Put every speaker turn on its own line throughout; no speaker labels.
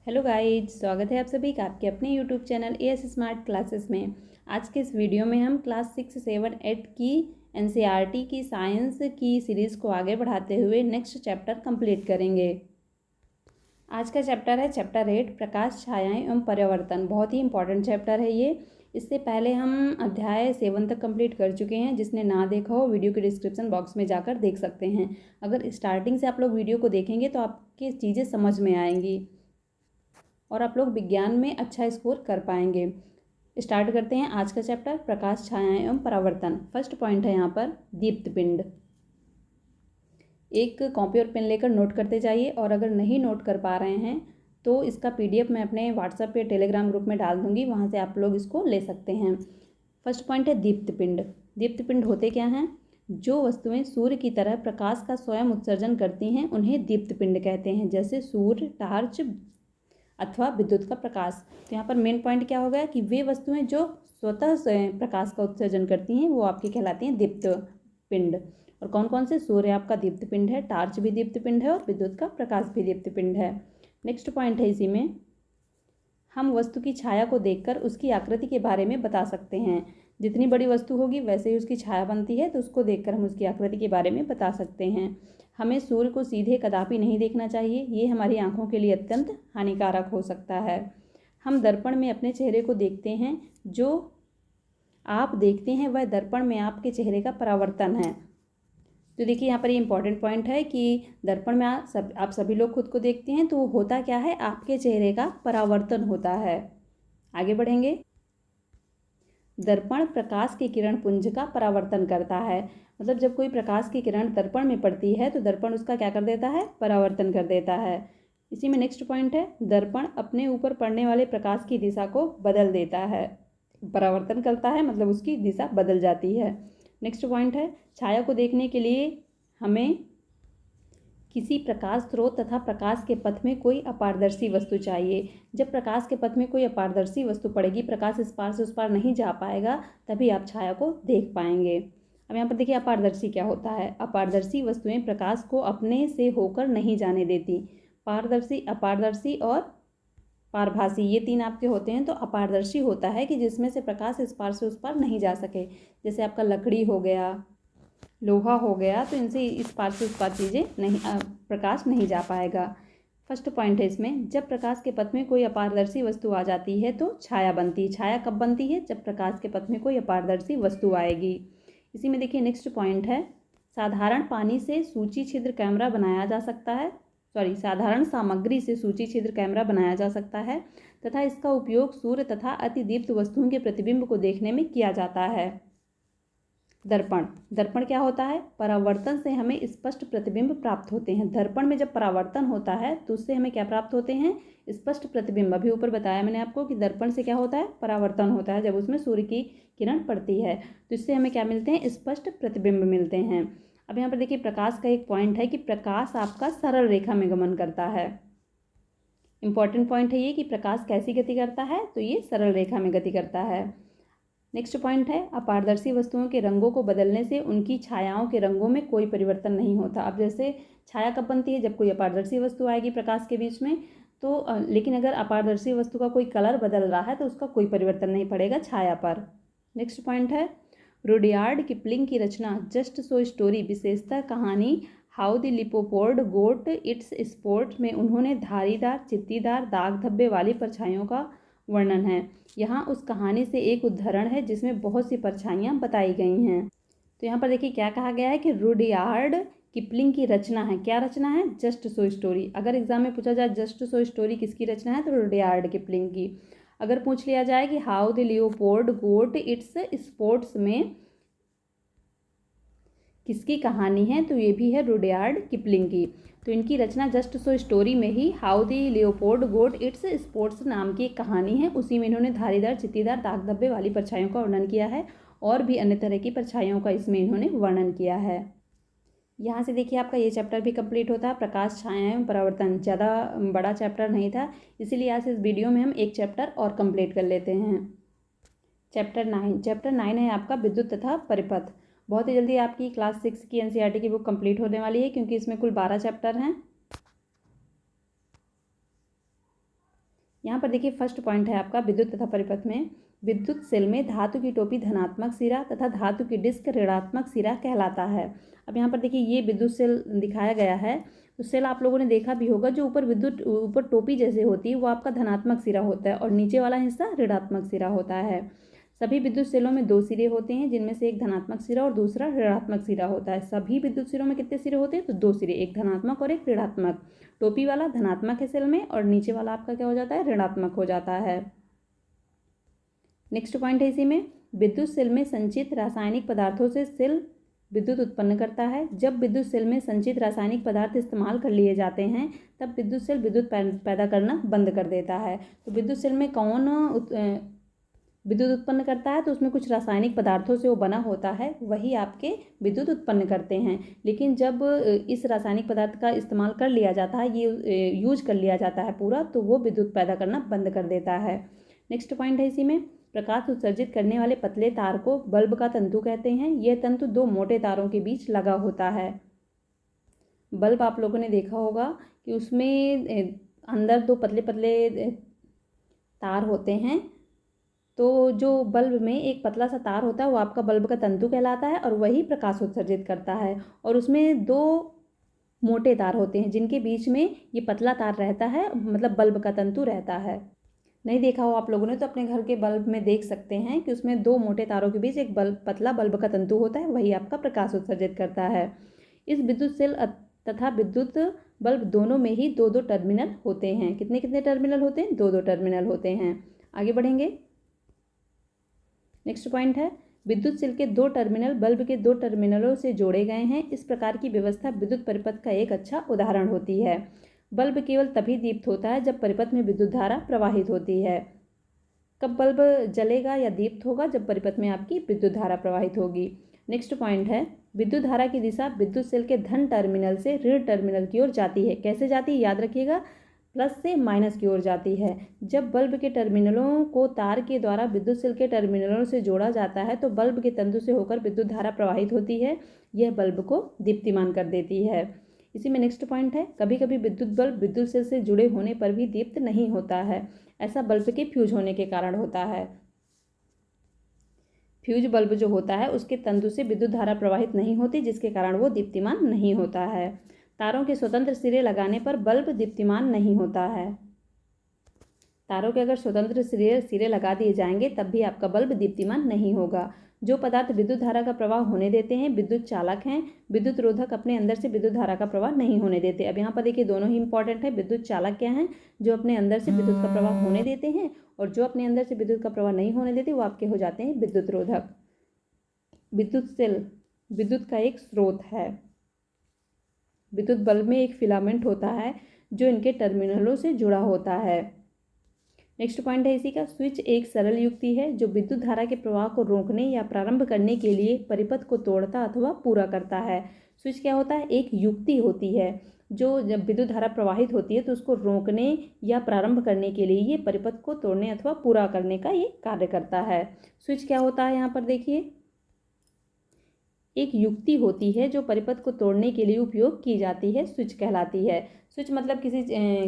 Hello guys, स्वागत है आप सभी का आपके अपने YouTube channel as smart classes में। आज के इस वीडियो में हम क्लास 6, 7, 8 की एनसीईआरटी की साइंस की सीरीज़ को आगे बढ़ाते हुए नेक्स्ट चैप्टर कंप्लीट करेंगे। आज का चैप्टर है चैप्टर 8, प्रकाश, छायाएं एवं परिवर्तन। बहुत ही इंपॉर्टेंट चैप्टर है ये। इससे पहले हम अध्याय 7 तक कंप्लीट कर चुके हैं। जिसने ना देखा हो वीडियो के डिस्क्रिप्शन बॉक्स में जाकर देख सकते हैं। अगर स्टार्टिंग से आप लोग वीडियो को देखेंगे तो आपकी चीज़ें समझ में आएंगी और आप लोग विज्ञान में अच्छा स्कोर कर पाएंगे। स्टार्ट करते हैं आज का चैप्टर, प्रकाश, छायाएं एवं परावर्तन। फर्स्ट पॉइंट है यहाँ पर दीप्त पिंड। एक कॉपी और पेन लेकर नोट करते जाइए, और अगर नहीं नोट कर पा रहे हैं तो इसका पीडीएफ मैं अपने व्हाट्सएप या टेलीग्राम ग्रुप में डाल दूंगी, वहाँ से आप लोग इसको ले सकते हैं। फर्स्ट पॉइंट है दीप्त पिंड। दीप्त पिंड होते क्या हैं? जो वस्तुएं सूर्य की तरह प्रकाश का स्वयं उत्सर्जन करती हैं उन्हें दीप्त पिंड कहते हैं, जैसे सूर्य, टार्च अथवा विद्युत का प्रकाश। तो यहाँ पर मेन पॉइंट क्या हो गया कि वे वस्तुएं जो स्वतः स्वयं प्रकाश का उत्सर्जन करती हैं वो आपकी कहलाती हैं दीप्त पिंड। और कौन कौन से? सूर्य आपका दीप्त पिंड है, टार्च भी दीप्त पिंड है और विद्युत का प्रकाश भी दीप्त पिंड है। नेक्स्ट पॉइंट है इसी में, हम वस्तु की छाया को देखकर उसकी आकृति के बारे में बता सकते हैं। जितनी बड़ी वस्तु होगी वैसे ही उसकी छाया बनती है, तो उसको देखकर हम उसकी आकृति के बारे में बता सकते हैं। हमें सूर्य को सीधे कदापि नहीं देखना चाहिए, ये हमारी आंखों के लिए अत्यंत हानिकारक हो सकता है। हम दर्पण में अपने चेहरे को देखते हैं, जो आप देखते हैं वह दर्पण में आपके चेहरे का परावर्तन है। तो देखिए यहाँ पर ये इंपॉर्टेंट पॉइंट है कि दर्पण में आप सभी लोग खुद को देखते हैं, तो वो होता क्या है? आपके चेहरे का परावर्तन होता है। आगे बढ़ेंगे। दर्पण प्रकाश की किरण पुंज का परावर्तन करता है। मतलब जब कोई प्रकाश की किरण दर्पण में पड़ती है तो दर्पण उसका क्या कर देता है? परावर्तन कर देता है। इसी में नेक्स्ट पॉइंट है, दर्पण अपने ऊपर पड़ने वाले प्रकाश की दिशा को बदल देता है। परावर्तन करता है मतलब उसकी दिशा बदल जाती है। नेक्स्ट पॉइंट है, छाया को देखने के लिए हमें किसी प्रकाश स्रोत तथा प्रकाश के पथ में कोई अपारदर्शी वस्तु चाहिए। जब प्रकाश के पथ में कोई अपारदर्शी वस्तु पड़ेगी, प्रकाश इस पार से उस पार नहीं जा पाएगा, तभी आप छाया को देख पाएंगे। अब यहाँ पर देखिए अपारदर्शी क्या होता है। अपारदर्शी वस्तुएं प्रकाश को अपने से होकर नहीं जाने देती। पारदर्शी, अपारदर्शी और पारभासी, ये तीन आपके होते हैं। तो अपारदर्शी होता है कि जिसमें से प्रकाश इस पार से उस पार नहीं जा सके, जैसे आपका लकड़ी हो गया, लोहा हो गया, तो इनसे इस पार से उस पार चीज़ें नहीं, प्रकाश नहीं जा पाएगा। फर्स्ट पॉइंट है इसमें, जब प्रकाश के पथ में कोई अपारदर्शी वस्तु आ जाती है तो छाया बनती है। छाया कब बनती है? जब प्रकाश के पथ में कोई अपारदर्शी वस्तु आएगी। इसी में देखिए नेक्स्ट पॉइंट है, साधारण पानी से सूची छिद्र कैमरा बनाया जा सकता है। साधारण सामग्री से सूची छिद्र कैमरा बनाया जा सकता है तथा इसका उपयोग सूर्य तथा अतिदीप्त वस्तुओं के प्रतिबिंब को देखने में किया जाता है। दर्पण, दर्पण क्या होता है? परावर्तन से हमें स्पष्ट प्रतिबिंब प्राप्त होते हैं। दर्पण में जब परावर्तन होता है तो उससे हमें क्या प्राप्त होते हैं? स्पष्ट प्रतिबिंब। अभी ऊपर बताया मैंने आपको कि दर्पण से क्या होता है? परावर्तन होता है। जब उसमें सूर्य की किरण पड़ती है तो इससे हमें क्या मिलते हैं? स्पष्ट प्रतिबिंब मिलते हैं। अब यहाँ पर देखिए प्रकाश का एक पॉइंट है कि प्रकाश आपका सरल रेखा में गमन करता है। इंपॉर्टेंट पॉइंट है ये कि प्रकाश कैसी गति करता है? तो ये सरल रेखा में गति करता है। नेक्स्ट पॉइंट है, अपारदर्शी वस्तुओं के रंगों को बदलने से उनकी छायाओं के रंगों में कोई परिवर्तन नहीं होता। अब जैसे छाया कब बनती है? जब कोई अपारदर्शी वस्तु आएगी प्रकाश के बीच में, तो लेकिन अगर अपारदर्शी वस्तु का कोई कलर बदल रहा है तो उसका कोई परिवर्तन नहीं पड़ेगा छाया पर। नेक्स्ट पॉइंट है, रुडयार्ड किपलिंग की रचना जस्ट सो स्टोरी, विशेषतः कहानी how the leopard got its sport में उन्होंने धारीदार, चित्तीदार, दाग धब्बे वाली परछाइयों का वर्णन है। यहाँ उस कहानी से एक उदाहरण है जिसमें बहुत सी परछाइयाँ बताई गई हैं। तो यहाँ पर देखिए क्या कहा गया है कि रुडयार्ड किपलिंग की रचना है। क्या रचना है? Just so story. अगर एग्जाम में पूछा जाए जस्ट सो स्टोरी किसकी रचना है, तो रुडयार्ड किपलिंग की। अगर पूछ लिया जाए कि how the leopard got its spots में किसकी कहानी है, तो ये भी है रुडयार्ड किपलिंग की। तो इनकी रचना जस्ट सो स्टोरी में ही how the leopard got its sports नाम की एक कहानी है, उसी में इन्होंने धारीदार, चित्तीदार, दाग धब्बे वाली परछाइयों का वर्णन किया है और भी अन्य तरह की परछाइयों का इसमें इन्होंने वर्णन किया है। यहाँ से देखिए आपका ये चैप्टर भी कंप्लीट होता है, प्रकाश, छाया एवं परावर्तन। ज़्यादा बड़ा चैप्टर नहीं था, इसीलिए आज इस वीडियो में हम एक चैप्टर और कंप्लीट कर लेते हैं। चैप्टर 9। चैप्टर 9 है आपका विद्युत तथा परिपथ। बहुत ही जल्दी आपकी क्लास 6 की एनसीईआरटी की बुक कंप्लीट होने वाली है, क्योंकि इसमें कुल 12 चैप्टर हैं। यहाँ पर देखिए फर्स्ट पॉइंट है आपका विद्युत तथा परिपथ में। विद्युत सेल में धातु की टोपी धनात्मक सिरा तथा धातु की डिस्क ऋणात्मक सिरा कहलाता है। अब यहाँ पर देखिए ये विद्युत सेल दिखाया गया है, तो सेल आप लोगों ने देखा भी होगा, जो ऊपर टोपी जैसे होती है वो आपका धनात्मक सिरा होता है और नीचे वाला हिस्सा ऋणात्मक सिरा होता है। सभी विद्युत सेलों में 2 सिरे होते हैं, जिनमें से एक धनात्मक सिरा और दूसरा ऋणात्मक सिरा होता है। सभी विद्युत सिरों में कितने सिरे होते हैं? तो 2 सिरे, एक धनात्मक और एक ऋणात्मक। टोपी वाला धनात्मक है सेल में और नीचे वाला आपका क्या हो जाता है? ऋणात्मक हो जाता है। नेक्स्ट पॉइंट है इसी में, विद्युत सेल में संचित रासायनिक पदार्थों से सेल विद्युत उत्पन्न करता है। जब विद्युत सेल में संचित रासायनिक पदार्थ इस्तेमाल कर लिए जाते हैं तब विद्युत सेल विद्युत पैदा करना बंद कर देता है। तो विद्युत सेल में कौन विद्युत उत्पन्न करता है? तो उसमें कुछ रासायनिक पदार्थों से वो बना होता है, वही आपके विद्युत उत्पन्न करते हैं। लेकिन जब इस रासायनिक पदार्थ का इस्तेमाल कर लिया जाता है, ये यूज कर लिया जाता है पूरा, तो वो विद्युत पैदा करना बंद कर देता है। नेक्स्ट पॉइंट है इसी में, प्रकाश उत्सर्जित करने वाले पतले तार को बल्ब का तंतु कहते हैं। यह तंतु 2 मोटे तारों के बीच लगा होता है। बल्ब आप लोगों ने देखा होगा कि उसमें अंदर 2 पतले पतले तार होते हैं, तो जो बल्ब में एक पतला सा तार होता है वो आपका बल्ब का तंतु कहलाता है और वही प्रकाश उत्सर्जित करता है। और उसमें 2 मोटे तार होते हैं जिनके बीच में ये पतला तार रहता है, मतलब बल्ब का तंतु रहता है। नहीं देखा हो आप लोगों ने तो अपने घर के बल्ब में देख सकते हैं कि उसमें 2 मोटे तारों के बीच एक पतला बल्ब का तंतु होता है, वही आपका प्रकाश उत्सर्जित करता है। इस विद्युत सेल तथा विद्युत बल्ब दोनों में ही 2-2 टर्मिनल होते हैं। कितने कितने टर्मिनल होते हैं? 2-2 टर्मिनल होते हैं। आगे बढ़ेंगे। नेक्स्ट पॉइंट है, विद्युत सेल के 2 टर्मिनल बल्ब के 2 टर्मिनलों से जोड़े गए हैं। इस प्रकार की व्यवस्था विद्युत परिपथ का एक अच्छा उदाहरण होती है। बल्ब केवल तभी दीप्त होता है जब परिपथ में विद्युत धारा प्रवाहित होती है। कब बल्ब जलेगा या दीप्त होगा? जब परिपथ में आपकी विद्युत धारा प्रवाहित होगी। नेक्स्ट पॉइंट है, विद्युत धारा की दिशा विद्युत सेल के धन टर्मिनल से ऋण टर्मिनल की ओर जाती है। कैसे जाती है? याद रखिएगा, प्लस से माइनस की ओर जाती है। जब बल्ब के टर्मिनलों को तार के द्वारा विद्युत सेल के टर्मिनलों से जोड़ा जाता है तो बल्ब के तंतु से होकर विद्युत धारा प्रवाहित होती है। यह बल्ब को दीप्तिमान कर देती है। इसी में नेक्स्ट पॉइंट है, कभी कभी विद्युत बल्ब विद्युत सेल से जुड़े होने पर भी दीप्त नहीं होता है। ऐसा बल्ब के फ्यूज होने के कारण होता है। फ्यूज बल्ब जो होता है उसके तंतु से विद्युत धारा प्रवाहित नहीं होती, जिसके कारण वो दीप्तिमान नहीं होता है। तारों के स्वतंत्र सिरे लगाने पर बल्ब दीप्तिमान नहीं होता है। तारों के अगर स्वतंत्र सिरे लगा दिए जाएंगे तब भी आपका बल्ब दीप्तिमान नहीं होगा। जो पदार्थ विद्युत धारा का प्रवाह होने देते हैं विद्युत चालक हैं। विद्युत रोधक अपने अंदर से विद्युत धारा का प्रवाह नहीं होने देते। अब यहाँ पर देखिए दोनों ही इंपॉर्टेंट है। विद्युत चालक क्या हैं? जो अपने अंदर से विद्युत का प्रवाह होने देते हैं, और जो अपने अंदर से विद्युत का प्रवाह नहीं होने देते वो आपके हो जाते हैं विद्युत रोधक। विद्युत सेल विद्युत का एक स्रोत है। विद्युत बल्ब में एक फिलामेंट होता है जो इनके टर्मिनलों से जुड़ा होता है। नेक्स्ट पॉइंट है इसी का, स्विच एक सरल युक्ति है जो विद्युत धारा के प्रवाह को रोकने या प्रारंभ करने के लिए परिपथ को तोड़ता अथवा पूरा करता है। स्विच क्या होता है? एक युक्ति होती है जो जब विद्युत धारा प्रवाहित होती है तो उसको रोकने या प्रारंभ करने के लिए ये परिपथ को तोड़ने अथवा पूरा करने का ये कार्य करता है। स्विच क्या होता है? यहाँ पर देखिए एक युक्ति होती है जो परिपथ को तोड़ने के लिए उपयोग की जाती है, स्विच कहलाती है। स्विच मतलब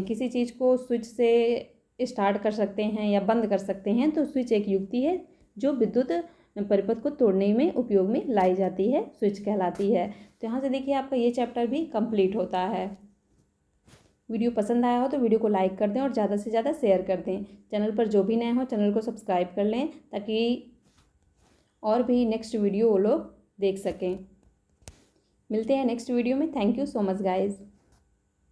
किसी चीज़ को स्विच से स्टार्ट कर सकते हैं या बंद कर सकते हैं, तो स्विच एक युक्ति है जो विद्युत परिपथ को तोड़ने में उपयोग में लाई जाती है, स्विच कहलाती है। तो यहाँ से देखिए आपका ये चैप्टर भी कंप्लीट होता है। वीडियो पसंद आया हो तो वीडियो को लाइक कर दें और ज़्यादा से ज़्यादा शेयर कर दें। चैनल पर जो भी नए हो चैनल को सब्सक्राइब कर लें ताकि और भी नेक्स्ट वीडियो वो लोग देख सकें। मिलते हैं नेक्स्ट वीडियो में। Thank you so much guys.